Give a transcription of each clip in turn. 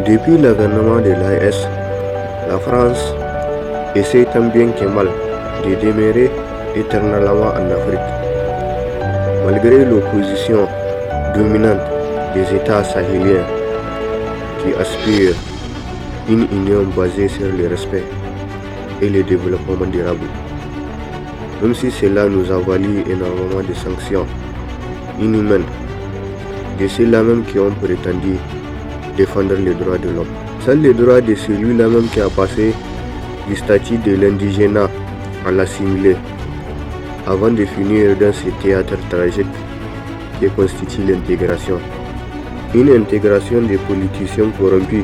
Depuis l'avènement de l'AES, la France essaie tant bien que mal de demeurer éternellement en Afrique. Malgré l'opposition dominante des États sahéliens qui aspirent une union basée sur le respect et le développement durable. Même si cela nous a valu énormément de sanctions inhumaines de ceux-là même qui ont prétendu défendre les droits de l'homme. C'est les droits de celui-là même qui a passé du statut de l'indigénat à l'assimilé avant de finir dans ce théâtre tragique qui constitue l'intégration. Une intégration des politiciens corrompus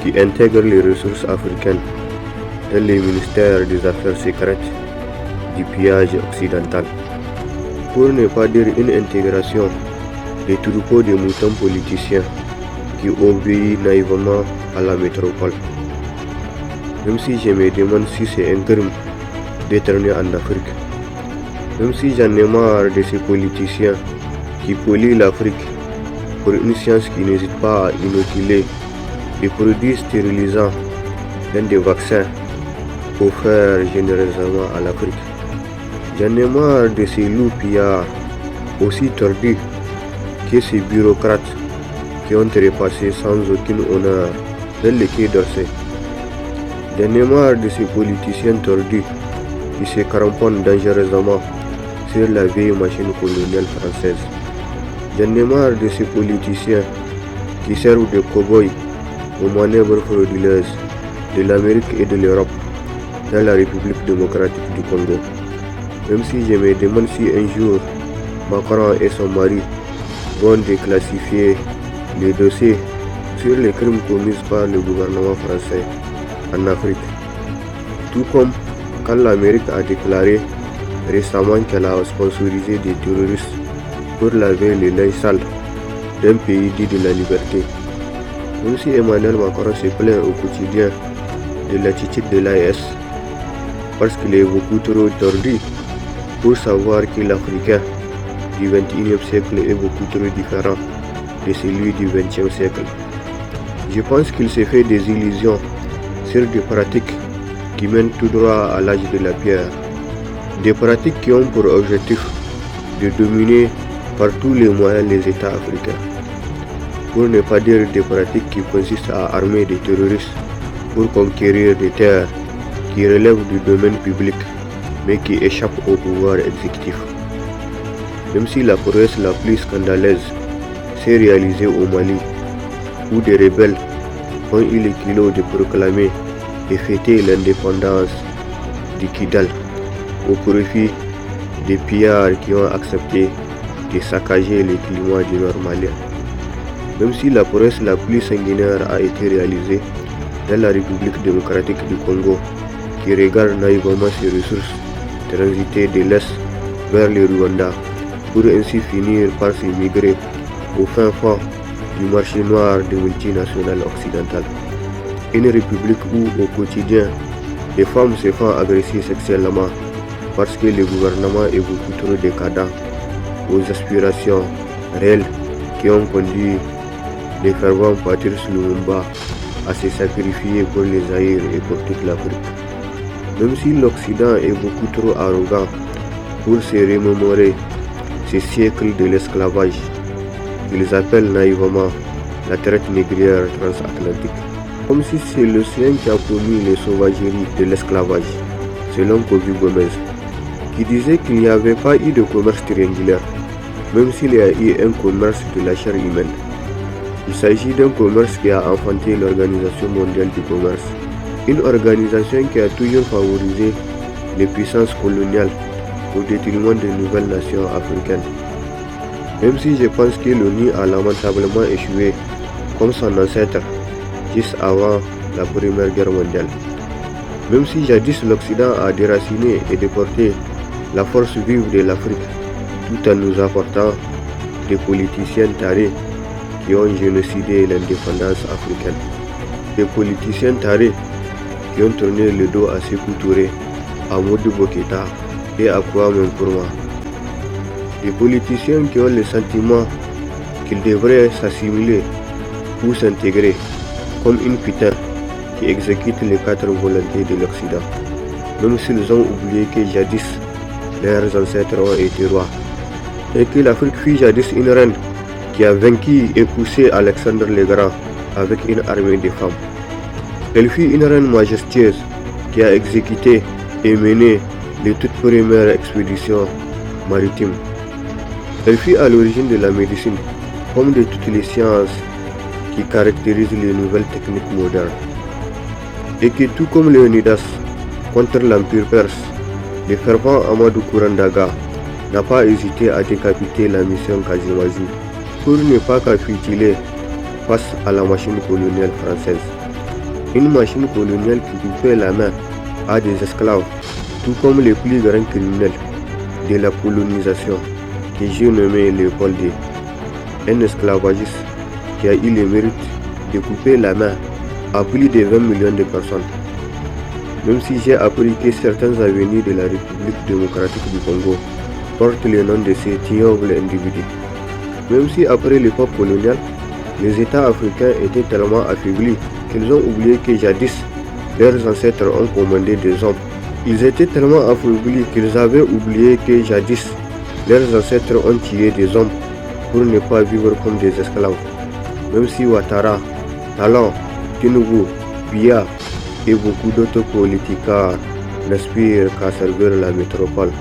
qui intègrent les ressources africaines dans les ministères des Affaires secrètes du pillage occidental. Pour ne pas dire une intégration des troupeaux de moutons politiciens qui obéissent naïvement à la métropole. Même si je me demande si c'est un crime d'être né en Afrique. Même si j'en ai marre de ces politiciens qui polluent l'Afrique pour une science qui n'hésite pas à inoculer des produits stérilisants dans des vaccins offerts généreusement à l'Afrique. J'en ai marre de ces loups pillards aussi tordus que ces bureaucrates qui ont trépassé sans aucun honneur dans le Quai d'Orsay. J'en ai marre de ces politiciens tordus qui se cramponnent dangereusement sur la vieille machine coloniale française. J'en ai marre de ces politiciens qui servent de cow-boys aux manœuvres frauduleuses de l'Amérique et de l'Europe dans la République démocratique du Congo. Même si je me demande si un jour Macron et son mari vont déclassifier les dossiers sur les crimes commis par le gouvernement français en Afrique. Tout comme quand l'Amérique a déclaré récemment qu'elle a sponsorisé des terroristes pour laver les linges sales d'un pays dit de la liberté. Même si Emmanuel Macron se plaint au quotidien de l'attitude de l'AES parce qu'il est beaucoup trop tordu pour savoir que l'Africain du 21e siècle est beaucoup trop différent de celui du 20e siècle. Je pense qu'il se fait des illusions sur des pratiques qui mènent tout droit à l'âge de la pierre. Des pratiques qui ont pour objectif de dominer par tous les moyens les États africains. Pour ne pas dire des pratiques qui consistent à armer des terroristes pour conquérir des terres qui relèvent du domaine public mais qui échappent au pouvoir exécutif. Même si la prouesse la plus scandaleuse s'est réalisée au Mali, où des rebelles ont eu le culot de proclamer et fêter l'indépendance du Kidal au profit des pillards qui ont accepté de saccager le climat du Nord malien. Même si la prouesse la plus sanguinaire a été réalisée dans la République démocratique du Congo, qui regarde naïvement ses ressources transiter de l'Est vers le Rwanda, pour ainsi finir par s'immigrer au fin fond du marché noir des multinationales occidentales. Une république où au quotidien les femmes se font agresser sexuellement parce que le gouvernement est beaucoup trop décadent aux aspirations réelles qui ont conduit les fervents Patrice Lumumba à se sacrifier pour les Zaïre et pour toute l'Afrique. Même si l'Occident est beaucoup trop arrogant pour se remémorer ces siècles de l'esclavage, ils appellent naïvement la traite négrière transatlantique. Comme si c'est l'océan qui a commis les sauvageries de l'esclavage, selon Kofi Gomez, qui disait qu'il n'y avait pas eu de commerce triangulaire, même s'il y a eu un commerce de la chair humaine. Il s'agit d'un commerce qui a enfanté l'Organisation mondiale du commerce, une organisation qui a toujours favorisé les puissances coloniales au détriment de nouvelles nations africaines. Même si je pense que l'ONU a lamentablement échoué comme son ancêtre juste avant la Première Guerre mondiale. Même si jadis l'Occident a déraciné et déporté la force vive de l'Afrique tout en nous apportant des politiciens tarés qui ont génocidé l'indépendance africaine. Des politiciens tarés qui ont tourné le dos à Sékou Touré, à Modibo Keïta et à Kwame Nkrumah. Des politiciens qui ont le sentiment qu'ils devraient s'assimiler ou s'intégrer comme une putain qui exécute les 4 volontés de l'Occident, même s'ils ont oublié que jadis leurs ancêtres ont été rois, et que l'Afrique fut jadis une reine qui a vaincu et poussé Alexandre le Grand avec une armée de femmes. Elle fut une reine majestueuse qui a exécuté et mené les toutes premières expéditions maritimes. Elle fut à l'origine de la médecine, comme de toutes les sciences qui caractérisent les nouvelles techniques modernes. Et que tout comme Léonidas contre l'Empire perse, le fervent Amadou Kourandaga n'a pas hésité à décapiter la mission Kazimazou pour ne pas capituler face à la machine coloniale française. Une machine coloniale qui coupait la main à des esclaves, tout comme les plus grands criminels de la colonisation que j'ai nommé Léopold II, un esclavagiste qui a eu le mérite de couper la main à plus de 20 millions de personnes. Même si j'ai appris que certains avenirs de la République démocratique du Congo portent le nom de ces ignobles individus. Même si après l'époque coloniale, les États africains étaient tellement affaiblis qu'ils ont oublié que jadis, leurs ancêtres ont commandé des hommes. Ils étaient tellement affaiblis qu'ils avaient oublié que jadis, leurs ancêtres ont tué des hommes pour ne pas vivre comme des esclaves. Même si Ouattara, Talon, Tinubu, Biya et beaucoup d'autres politiciens n'aspirent qu'à servir la métropole.